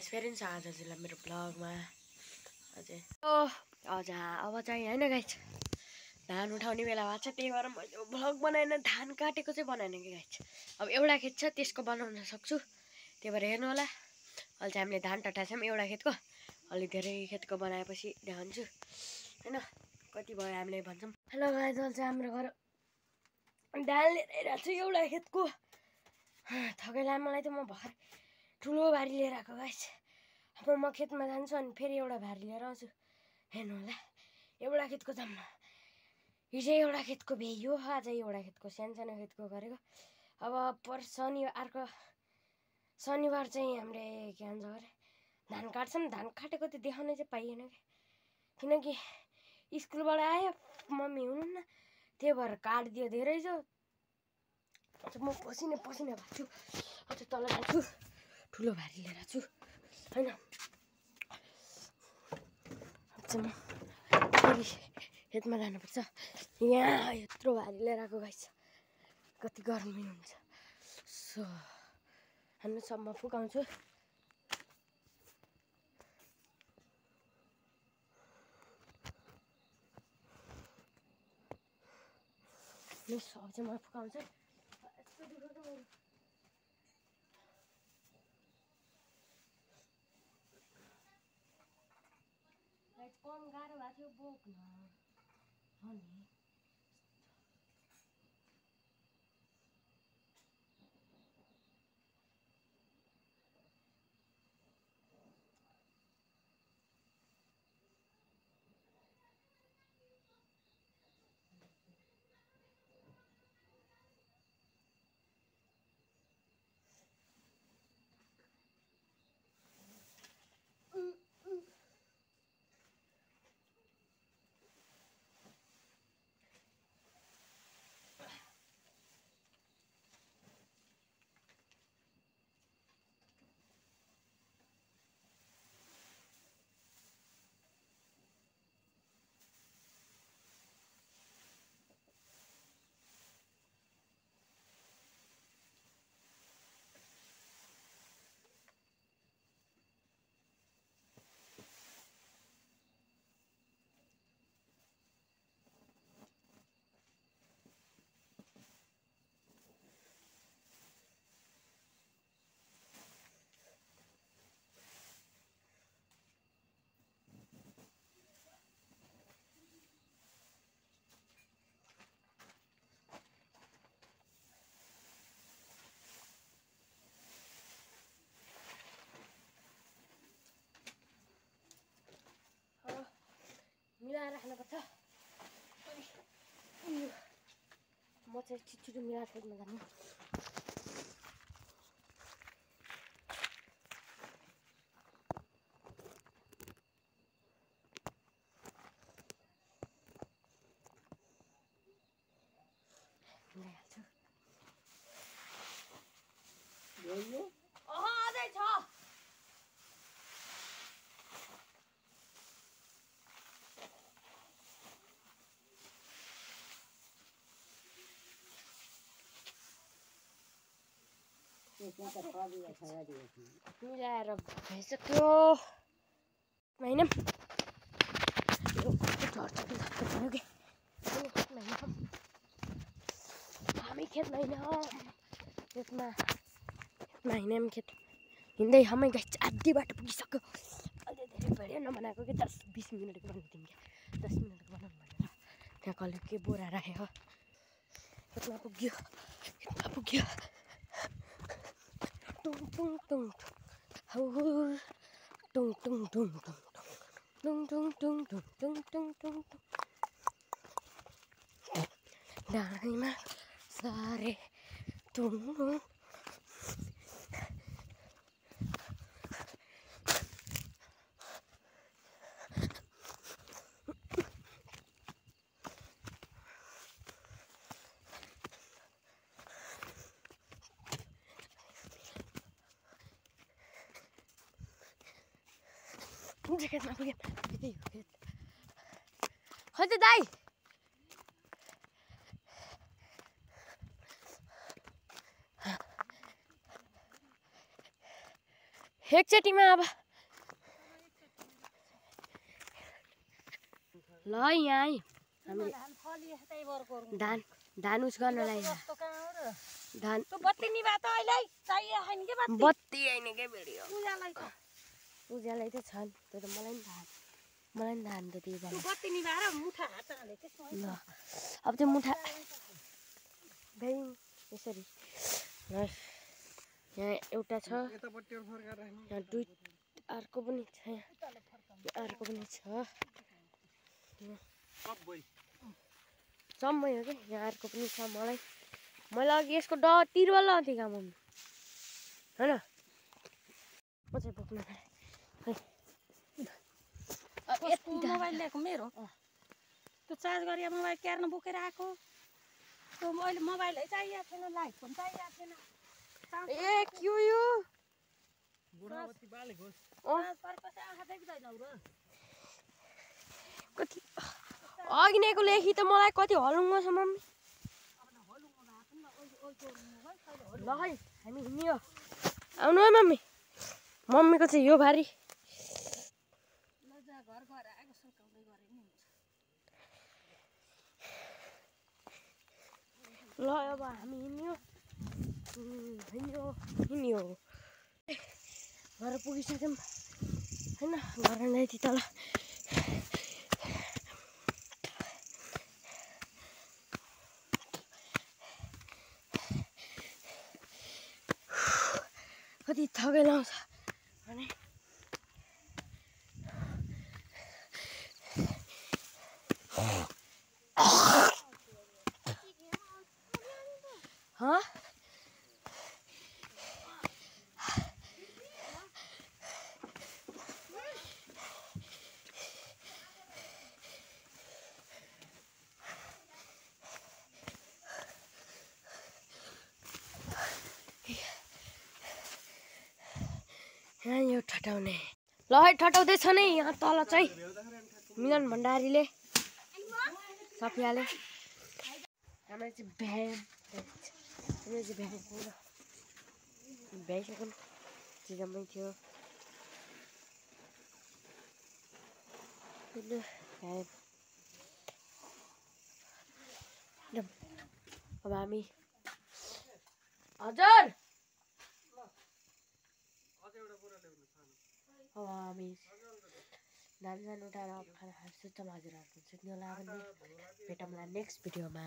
Guys फेरि नि स्वागत छ हजुरलाई मेरो ब्लगमा अझै अब चाहिँ हैन गाइस धान उठाउने बेला भएको छ त्यही भएर मैले ब्लग बनाएन धान काटेको चाहिँ बनाएन कि गाइस अब एउटा खेत छ त्यसको बनाउन सक्छु त्यही भएर हेर्नु होला अहिले चाहिँ हामीले धान टटाछौँ एउटा खेतको अलि धेरै खेतको बनाएपछि देखाउँछु हैन कति भयो हामीले भन्छौँ हेलो गाइस अहिले चाहिँ हाम्रो घर धान लिएर आएको छु एउटा खेतको थकै लाग्यो मलाई त म भर्खर ठुलो भारी लिएर आएको गाइस अब म खेतमा जान्छु अनि फेरि एउटा भारी लिएर आउँछु हेर्नु होला एउटा खेतको जम्मा हिजो एउटा खेतको भ्याइयो आज एउटा खेतको सानो खेतको गरेको अब अर्को शनिबार चाहिँ हामीले के भन्छ अरे धान काट्छौँ धान काटेको त देखाउन चाहिँ पाइएन किनकि स्कुलबाट आयो मम्मी हुनुहुन्न त्यही भएर काटिदियो धेरै जो म पसिना भएको छु अझ तल जान्छु ठुलो भारी लिएर छु हैन म फेरि खेतमा जानुपर्छ यहाँ यत्रो भारी लिएर आएको गाइस कति गर्मी हुन्छ सो हामी सम्म फुकाउँछु सब चाहिँ म फुकाउँछु कम गाह्रो भएको थियो बोक्न अनि मिलाएर राख्नुपर्छ म चाहिँ छिटो मिलाएर खेतमा जानु मिलाइहाल्छु अझै छ मिलाएर भइसक्यो होइन हामी खेतमा होइन खेत हिँड्दै हामी गाइस आधी बाटो पुगिसक्यो अझै धेरै भिडियो नबनाएको कि 10-20 मिनटको बनाउँथ्यौँ क्या 10 मिनटको बनाउनु भनेर त्यहाँ कसले के बोरा राखेको खेतमा पुग्यो टुङ टुङ टुङ हौ टुङ टुङ टुङ टुङ टुङ टुङ टुङ टुङ टुङ टुङ टुङ डाँडैमा सारे टुङ खेतमा पुग्यो खै त दाइ एकचोटिमा अब ल यहाँ हामी धान उस गर्नलाई धान बत्ती निभा त अहिले चाहिए हैन के बत्ती हैन के भिडियो उज्यालै त छन् त्यो त मलाई नि धान त त्यो बेला बत्ती निभाएर मुठा हात हाले त्यसमा ल अब त्यो मुठा भई यसरी यहाँ एउटा छ यहाँ दुई अर्को पनि छ यहाँ अर्को पनि छ सबै हो कि यहाँ अर्को पनि छ मैले अघि यसको तिरवल लगाउँथेँ काम मम्मी होइन म चाहिँ बोक्न मोबाइल ल्याएको मेरो त्यो चार्ज गरे मोबाइल क्यार्न बोकेर आएको त्यो अहिले मोबाइल है चाहिएको थिएन लाइट पनि चाहिएको थिएन ए क्यु यो बुढावती बालेको आँखा देख्दैन र कति अघिनेको लेखी त मलाई कति हलुङ्गो छ मम्मी ल है हामी हिँड्यो आउनु है मम्मीको चाहिँ यो भारी ल अब हामी हिँड्यो घर पुगिसक्यौँ होइन घर यति तल कति थकै लाउँछ भने यहाँ यो ठटाउने ल है ठटाउँदैछ नै यहाँ तल चाहिँ मिलन भण्डारीले सफियाले हाम्रो चाहिँ भ्याइसक्यौँ चिजमै थियो अब हामी हजुर अब हामी धान उठाएर अब खाना खानु सुत्छौँ हजुरहरूको सुत्नु होला भने भेटौँला नेक्स्ट भिडियोमा।